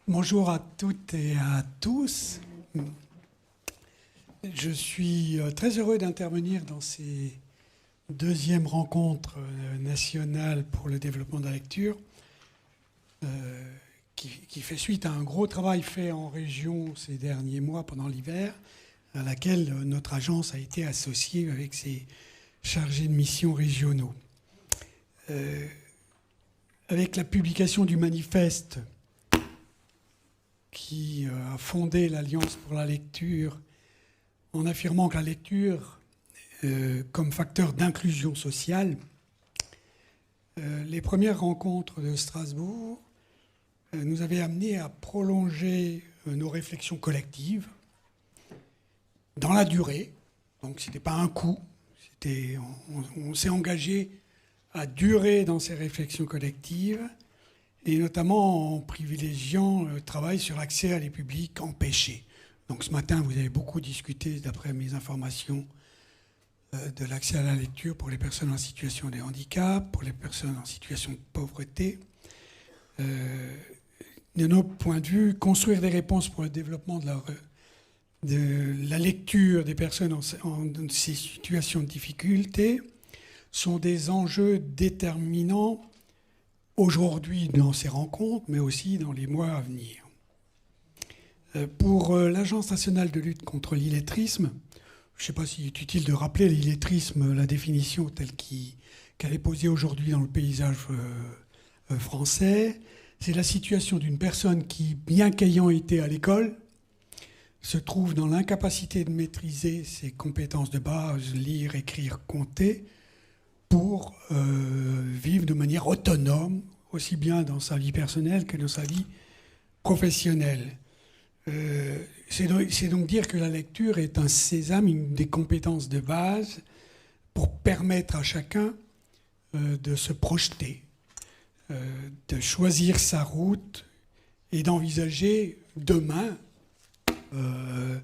Bonjour à toutes et à tous. Je suis très heureux d'intervenir dans ces deuxièmes rencontres nationales pour le développement de la lecture, qui fait suite à un gros travail fait en région ces derniers mois pendant l'hiver, à laquelle notre agence a été associée avec ses chargés de mission régionaux. Avec la publication du manifeste qui a fondé l'Alliance pour la lecture en affirmant que la lecture, comme facteur d'inclusion sociale, les premières rencontres de Strasbourg nous avaient amené à prolonger nos réflexions collectives dans la durée. Donc ce n'était pas un coup, on s'est engagé à durer dans ces réflexions collectives, et notamment en privilégiant le travail sur l'accès à les publics empêchés. Donc ce matin, vous avez beaucoup discuté, d'après mes informations, de l'accès à la lecture pour les personnes en situation de handicap, pour les personnes en situation de pauvreté. De notre point de vue, construire des réponses pour le développement de la lecture des personnes en ces situations de difficulté sont des enjeux déterminants aujourd'hui dans ces rencontres, mais aussi dans les mois à venir. Pour l'Agence nationale de lutte contre l'illettrisme, je ne sais pas s'il est utile de rappeler l'illettrisme, la définition telle qu'elle est posée aujourd'hui dans le paysage français, c'est la situation d'une personne qui, bien qu'ayant été à l'école, se trouve dans l'incapacité de maîtriser ses compétences de base, lire, écrire, compter, pour vivre de manière autonome, aussi bien dans sa vie personnelle que dans sa vie professionnelle. C'est donc dire que la lecture est un sésame, une des compétences de base pour permettre à chacun de se projeter, de choisir sa route et d'envisager demain, de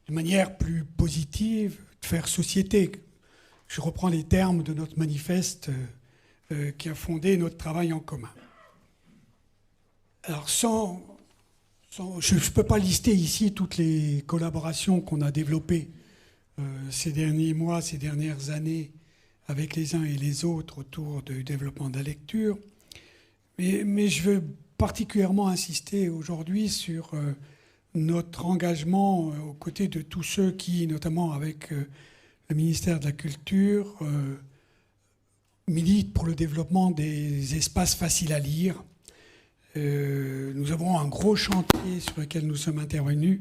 manière plus positive, de faire société. Je reprends les termes de notre manifeste qui a fondé notre travail en commun. Alors je ne peux pas lister ici toutes les collaborations qu'on a développées ces derniers mois, ces dernières années, avec les uns et les autres autour du développement de la lecture. Mais je veux particulièrement insister aujourd'hui sur notre engagement aux côtés de tous ceux qui, notamment avec le ministère de la Culture, milite pour le développement des espaces faciles à lire. Nous avons un gros chantier sur lequel nous sommes intervenus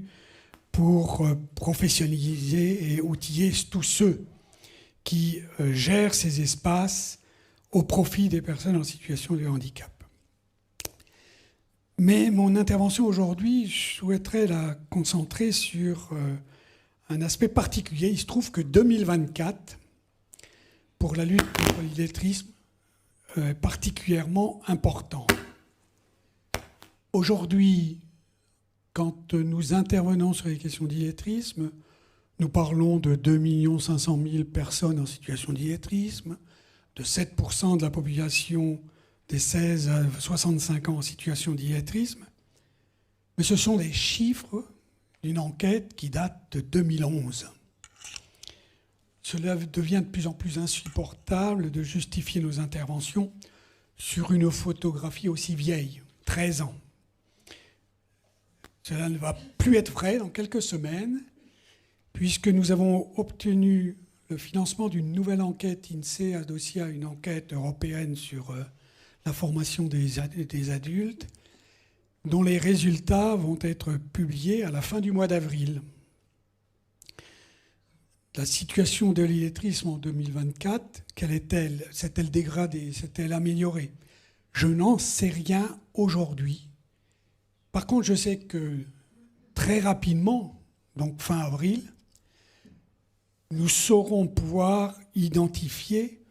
pour professionnaliser et outiller tous ceux qui gèrent ces espaces au profit des personnes en situation de handicap. Mais mon intervention aujourd'hui, je souhaiterais la concentrer sur un aspect particulier. Il se trouve que 2024, pour la lutte contre l'illettrisme, est particulièrement important. Aujourd'hui, quand nous intervenons sur les questions d'illettrisme, nous parlons de 2 500 000 personnes en situation d'illettrisme, de 7% de la population des 16 à 65 ans en situation d'illettrisme. Mais ce sont des chiffres d'une enquête qui date de 2011. Cela devient de plus en plus insupportable de justifier nos interventions sur une photographie aussi vieille, 13 ans. Cela ne va plus être vrai dans quelques semaines, puisque nous avons obtenu le financement d'une nouvelle enquête INSEE adossée à une enquête européenne sur la formation des adultes, dont les résultats vont être publiés à la fin du mois d'avril. La situation de l'illettrisme en 2024, quelle est-elle? S'est-elle dégradée? S'est-elle améliorée? Je n'en sais rien aujourd'hui. Par contre, je sais que très rapidement, donc fin avril, nous saurons pouvoir identifier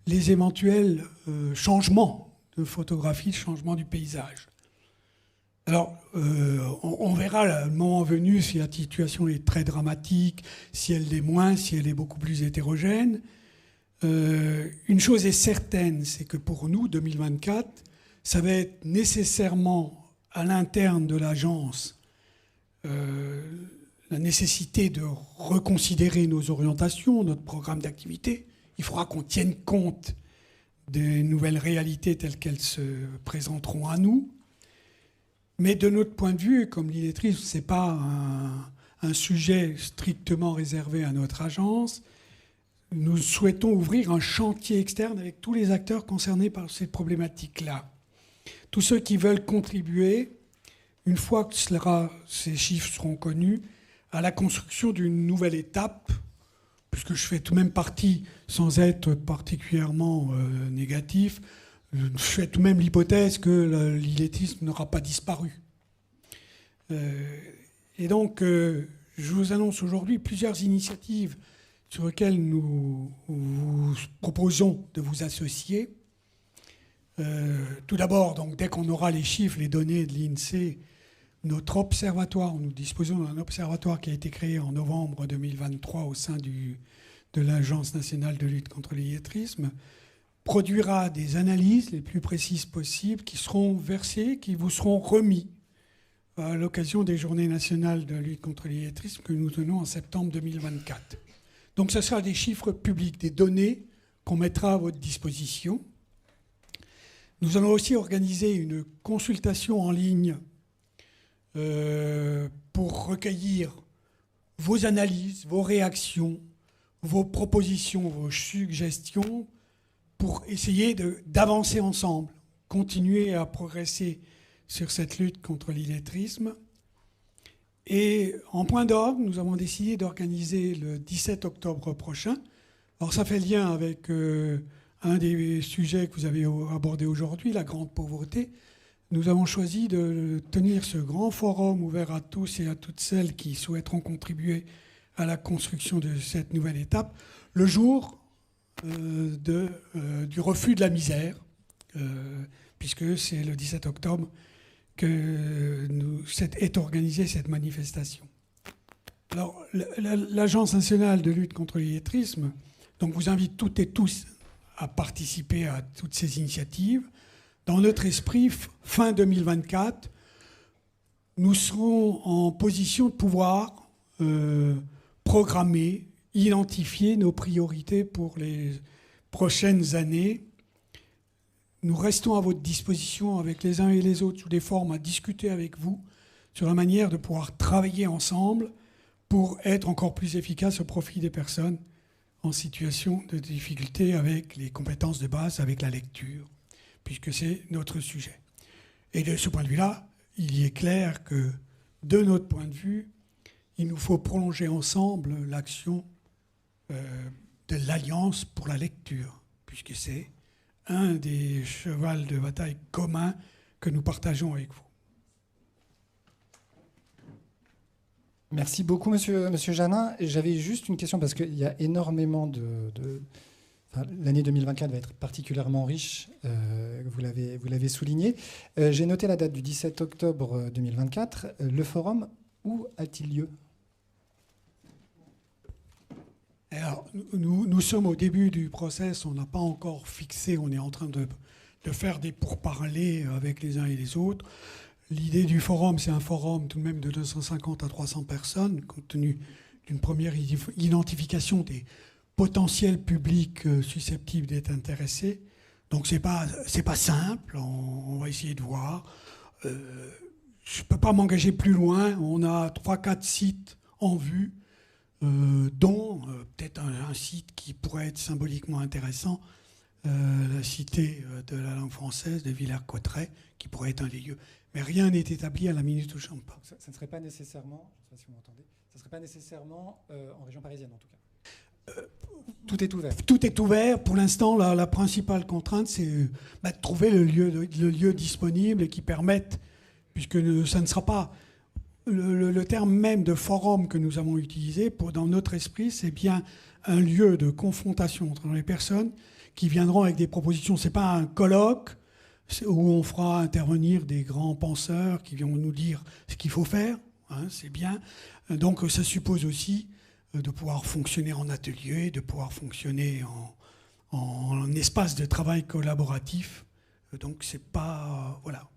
les éventuels changements de photographie, changements du paysage. Alors, on verra le moment venu si la situation est très dramatique, si elle l'est moins, si elle est beaucoup plus hétérogène. Une chose est certaine, c'est que pour nous, 2024, ça va être nécessairement à l'interne de l'agence la nécessité de reconsidérer nos orientations, notre programme d'activité. Il faudra qu'on tienne compte des nouvelles réalités telles qu'elles se présenteront à nous. Mais de notre point de vue, comme l'illettrisme, ce n'est pas un sujet strictement réservé à notre agence. Nous souhaitons ouvrir un chantier externe avec tous les acteurs concernés par ces problématiques-là. Tous ceux qui veulent contribuer, une fois que ces chiffres seront connus, à la construction d'une nouvelle étape, puisque je fais tout de même partie, sans être particulièrement négatif, je fais tout de même l'hypothèse que l'illettrisme n'aura pas disparu. Et donc, je vous annonce aujourd'hui plusieurs initiatives sur lesquelles nous vous proposons de vous associer. Tout d'abord, donc, dès qu'on aura les chiffres, les données de l'INSEE, notre observatoire, nous disposons d'un observatoire qui a été créé en novembre 2023 au sein de l'Agence nationale de lutte contre l'illettrisme, produira des analyses les plus précises possibles qui seront versées, qui vous seront remis à l'occasion des Journées nationales de lutte contre l'illettrisme que nous tenons en septembre 2024. Donc ce sera des chiffres publics, des données qu'on mettra à votre disposition. Nous allons aussi organiser une consultation en ligne pour recueillir vos analyses, vos réactions, vos propositions, vos suggestions, pour essayer d'avancer ensemble, continuer à progresser sur cette lutte contre l'illettrisme. Et en point d'ordre, nous avons décidé d'organiser le 17 octobre prochain. Alors ça fait lien avec un des sujets que vous avez abordé aujourd'hui, la grande pauvreté. Nous avons choisi de tenir ce grand forum ouvert à tous et à toutes celles qui souhaiteront contribuer à la construction de cette nouvelle étape, le jour du refus de la misère, puisque c'est le 17 octobre que est organisée cette manifestation. Alors, l'Agence nationale de lutte contre l'illettrisme donc vous invite toutes et tous à participer à toutes ces initiatives. Dans notre esprit, fin 2024, nous serons en position de pouvoir programmer, identifier nos priorités pour les prochaines années. Nous restons à votre disposition avec les uns et les autres sous des formes à discuter avec vous sur la manière de pouvoir travailler ensemble pour être encore plus efficace au profit des personnes en situation de difficulté avec les compétences de base, avec la lecture, puisque c'est notre sujet. Et de ce point de vue-là, il y est clair que, de notre point de vue, il nous faut prolonger ensemble l'action de l'Alliance pour la lecture, puisque c'est un des chevals de bataille communs que nous partageons avec vous. Merci beaucoup, monsieur Janin. J'avais juste une question, parce qu'il y a énormément l'année 2024 va être particulièrement riche, vous l'avez souligné. J'ai noté la date du 17 octobre 2024. Le forum, où a-t-il lieu ? Alors, nous sommes au début du process, on n'a pas encore fixé, on est en train de faire des pourparlers avec les uns et les autres. L'idée du forum, c'est un forum tout de même de 250 à 300 personnes, compte tenu d'une première identification des potentiels publics susceptibles d'être intéressés. Donc c'est pas simple, on va essayer de voir. Je ne peux pas m'engager plus loin, on a 3-4 sites en vue, dont peut-être un site qui pourrait être symboliquement intéressant, la cité de la langue française de Villers-Cotterêts, qui pourrait être un des lieux. Mais rien n'est établi à la minute où je chante pas. Ça ne serait pas nécessairement, je ne sais pas si vous m'entendez, ça ne serait pas nécessairement en région parisienne en tout cas. Tout est ouvert. Tout est ouvert. Pour l'instant, la principale contrainte, c'est de trouver le lieu disponible et qui permette, puisque ça ne sera pas... Le terme même de forum que nous avons utilisé, dans notre esprit, c'est bien un lieu de confrontation entre les personnes qui viendront avec des propositions. Ce n'est pas un colloque où on fera intervenir des grands penseurs qui viendront nous dire ce qu'il faut faire, hein, c'est bien. Donc ça suppose aussi de pouvoir fonctionner en atelier, de pouvoir fonctionner en espace de travail collaboratif. Donc c'est pas... voilà.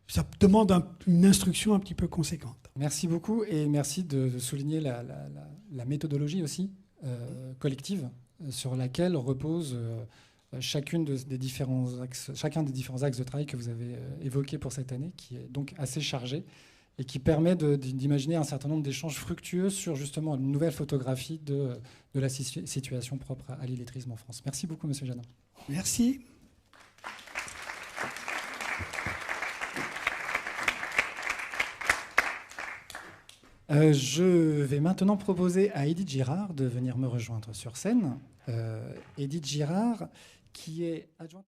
ça demande une instruction un petit peu conséquente. Merci beaucoup et merci de souligner la méthodologie aussi collective sur laquelle repose chacun des différents axes de travail que vous avez évoqués pour cette année, qui est donc assez chargé et qui permet d'imaginer un certain nombre d'échanges fructueux sur justement une nouvelle photographie de la situation propre à l'illettrisme en France. Merci beaucoup, Monsieur Janin. Merci. Je vais maintenant proposer à Edith Girard de venir me rejoindre sur scène. Edith Girard, qui est adjointe...